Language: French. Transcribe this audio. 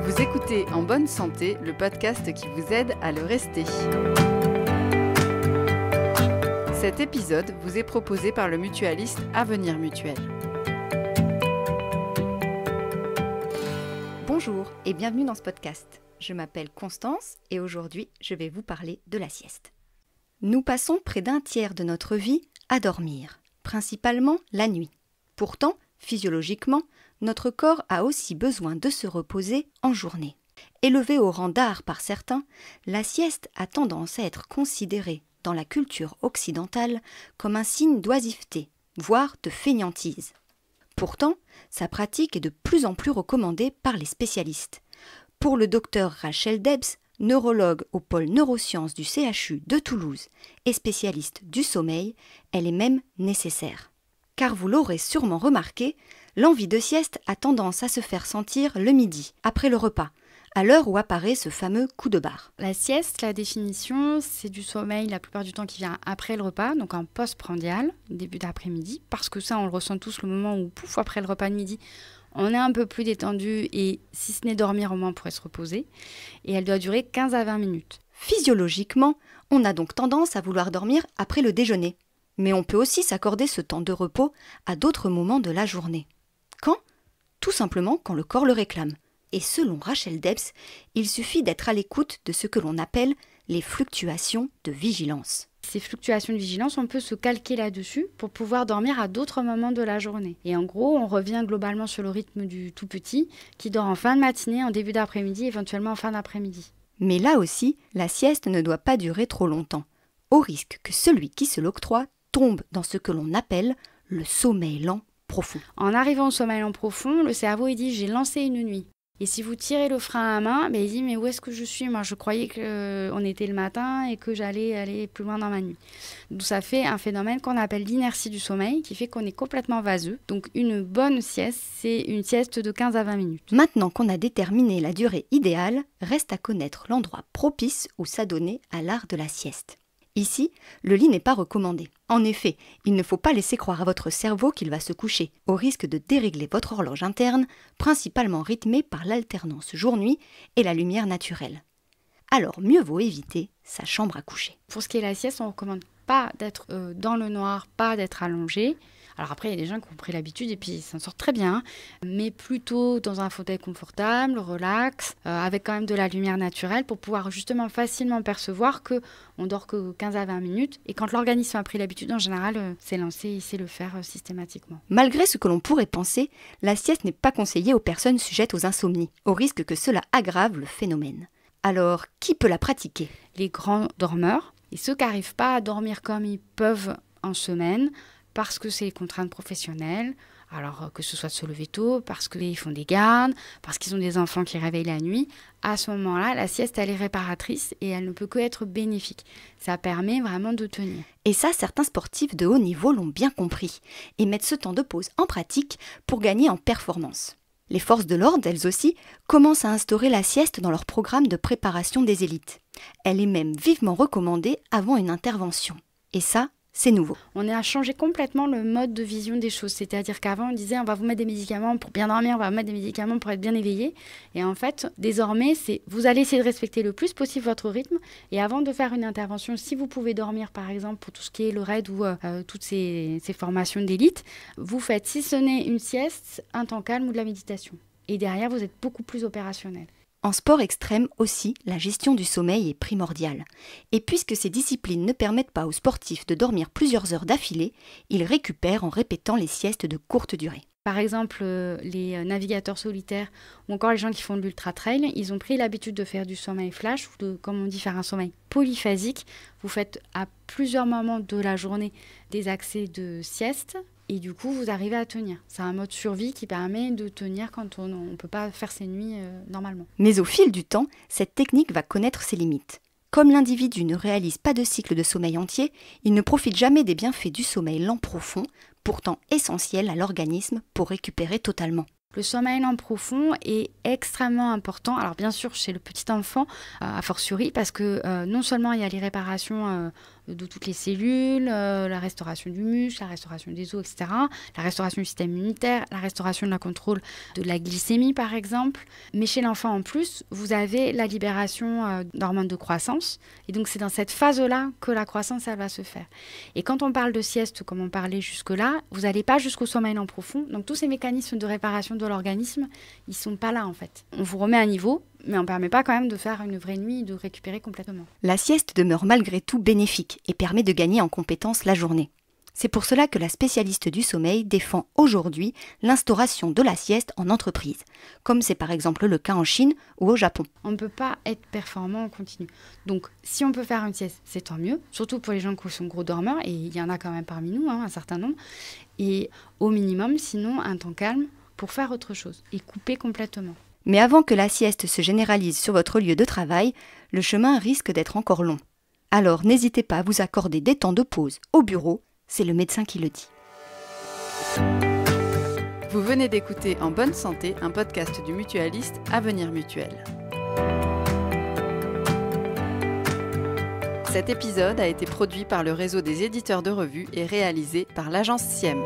Vous écoutez En bonne santé, le podcast qui vous aide à le rester. Cet épisode vous est proposé par le mutualiste Avenir Mutuel. Bonjour et bienvenue dans ce podcast. Je m'appelle Constance et aujourd'hui je vais vous parler de la sieste. Nous passons près d'un tiers de notre vie à dormir, principalement la nuit. Pourtant, physiologiquement, notre corps a aussi besoin de se reposer en journée. Élevée au rang d'art par certains, la sieste a tendance à être considérée dans la culture occidentale comme un signe d'oisiveté, voire de fainéantise. Pourtant, sa pratique est de plus en plus recommandée par les spécialistes. Pour le docteur Rachel Debs, neurologue au pôle neurosciences du CHU de Toulouse et spécialiste du sommeil, elle est même nécessaire. Car vous l'aurez sûrement remarqué, l'envie de sieste a tendance à se faire sentir le midi, après le repas, à l'heure où apparaît ce fameux coup de barre. La sieste, la définition, c'est du sommeil la plupart du temps qui vient après le repas, donc en post-prandial, début d'après-midi, parce que ça on le ressent tous le moment où, pouf, après le repas de midi, on est un peu plus détendu et si ce n'est dormir, au moins on pourrait se reposer. Et elle doit durer 15 à 20 minutes. Physiologiquement, on a donc tendance à vouloir dormir après le déjeuner. Mais on peut aussi s'accorder ce temps de repos à d'autres moments de la journée. Quand ? Tout simplement quand le corps le réclame. Et selon Rachel Debs, il suffit d'être à l'écoute de ce que l'on appelle les fluctuations de vigilance. Ces fluctuations de vigilance, on peut se calquer là-dessus pour pouvoir dormir à d'autres moments de la journée. Et en gros, on revient globalement sur le rythme du tout petit qui dort en fin de matinée, en début d'après-midi, éventuellement en fin d'après-midi. Mais là aussi, la sieste ne doit pas durer trop longtemps, au risque que celui qui se l'octroie tombe dans ce que l'on appelle le sommeil lent profond. En arrivant au sommeil lent profond, le cerveau il dit « j'ai lancé une nuit ». Et si vous tirez le frein à main, il dit « mais où est-ce que je suis ? Moi, je croyais qu'on était le matin et que j'allais aller plus loin dans ma nuit ». Donc ça fait un phénomène qu'on appelle l'inertie du sommeil, qui fait qu'on est complètement vaseux. Donc une bonne sieste, c'est une sieste de 15 à 20 minutes. Maintenant qu'on a déterminé la durée idéale, reste à connaître l'endroit propice où s'adonner à l'art de la sieste. Ici, le lit n'est pas recommandé. En effet, il ne faut pas laisser croire à votre cerveau qu'il va se coucher, au risque de dérégler votre horloge interne, principalement rythmée par l'alternance jour-nuit et la lumière naturelle. Alors mieux vaut éviter sa chambre à coucher. Pour ce qui est de la sieste, on ne recommande pas d'être dans le noir, pas d'être allongé. Alors après, il y a des gens qui ont pris l'habitude et puis ils s'en sortent très bien, mais plutôt dans un fauteuil confortable, relax, avec quand même de la lumière naturelle pour pouvoir justement facilement percevoir qu'on dort que 15 à 20 minutes. Et quand l'organisme a pris l'habitude, en général, c'est lancé, il sait le faire systématiquement. Malgré ce que l'on pourrait penser, la sieste n'est pas conseillée aux personnes sujettes aux insomnies, au risque que cela aggrave le phénomène. Alors, qui peut la pratiquer ? Les grands dormeurs et ceux qui n'arrivent pas à dormir comme ils peuvent en semaine, parce que c'est les contraintes professionnelles, alors que ce soit de se lever tôt, parce qu'ils font des gardes, parce qu'ils ont des enfants qui réveillent la nuit, à ce moment-là, la sieste, elle est réparatrice et elle ne peut que être bénéfique. Ça permet vraiment de tenir. Et ça, certains sportifs de haut niveau l'ont bien compris et mettent ce temps de pause en pratique pour gagner en performance. Les forces de l'ordre, elles aussi, commencent à instaurer la sieste dans leur programme de préparation des élites. Elle est même vivement recommandée avant une intervention. Et ça, c'est nouveau. On a changé complètement le mode de vision des choses. C'est-à-dire qu'avant, on disait on va vous mettre des médicaments pour bien dormir, on va vous mettre des médicaments pour être bien éveillé. Et en fait, désormais, vous allez essayer de respecter le plus possible votre rythme. Et avant de faire une intervention, si vous pouvez dormir, par exemple, pour tout ce qui est le RAID ou toutes ces formations d'élite, vous faites, si ce n'est une sieste, un temps calme ou de la méditation. Et derrière, vous êtes beaucoup plus opérationnel. En sport extrême aussi, la gestion du sommeil est primordiale. Et puisque ces disciplines ne permettent pas aux sportifs de dormir plusieurs heures d'affilée, ils récupèrent en répétant les siestes de courte durée. Par exemple, les navigateurs solitaires ou encore les gens qui font de l'ultra-trail, ils ont pris l'habitude de faire du sommeil flash ou de, comme on dit, faire un sommeil polyphasique. Vous faites à plusieurs moments de la journée des accès de sieste. Et du coup, vous arrivez à tenir. C'est un mode survie qui permet de tenir quand on ne peut pas faire ses nuits normalement. Mais au fil du temps, cette technique va connaître ses limites. Comme l'individu ne réalise pas de cycle de sommeil entier, il ne profite jamais des bienfaits du sommeil lent profond, pourtant essentiel à l'organisme pour récupérer totalement. Le sommeil lent profond est extrêmement important. Alors bien sûr chez le petit enfant, a fortiori, parce que non seulement il y a les réparations de toutes les cellules, la restauration du muscle, la restauration des os, etc. La restauration du système immunitaire, la restauration de la contrôle de la glycémie, par exemple. Mais chez l'enfant, en plus, vous avez la libération d'hormones de croissance. Et donc, c'est dans cette phase-là que la croissance, elle va se faire. Et quand on parle de sieste, comme on parlait jusque-là, vous n'allez pas jusqu'au sommeil non profond. Donc, tous ces mécanismes de réparation de l'organisme, ils ne sont pas là, en fait. On vous remet à niveau, mais on ne permet pas quand même de faire une vraie nuit et de récupérer complètement. La sieste demeure malgré tout bénéfique et permet de gagner en compétences la journée. C'est pour cela que la spécialiste du sommeil défend aujourd'hui l'instauration de la sieste en entreprise, comme c'est par exemple le cas en Chine ou au Japon. On ne peut pas être performant en continu. Donc, si on peut faire une sieste, c'est tant mieux, surtout pour les gens qui sont gros dormeurs, et il y en a quand même parmi nous, un certain nombre, et au minimum, sinon, un temps calme pour faire autre chose et couper complètement. Mais avant que la sieste se généralise sur votre lieu de travail, le chemin risque d'être encore long. Alors n'hésitez pas à vous accorder des temps de pause au bureau, c'est le médecin qui le dit. Vous venez d'écouter En bonne santé, un podcast du mutualiste Avenir Mutuel. Cet épisode a été produit par le réseau des éditeurs de revues et réalisé par l'agence SIEM.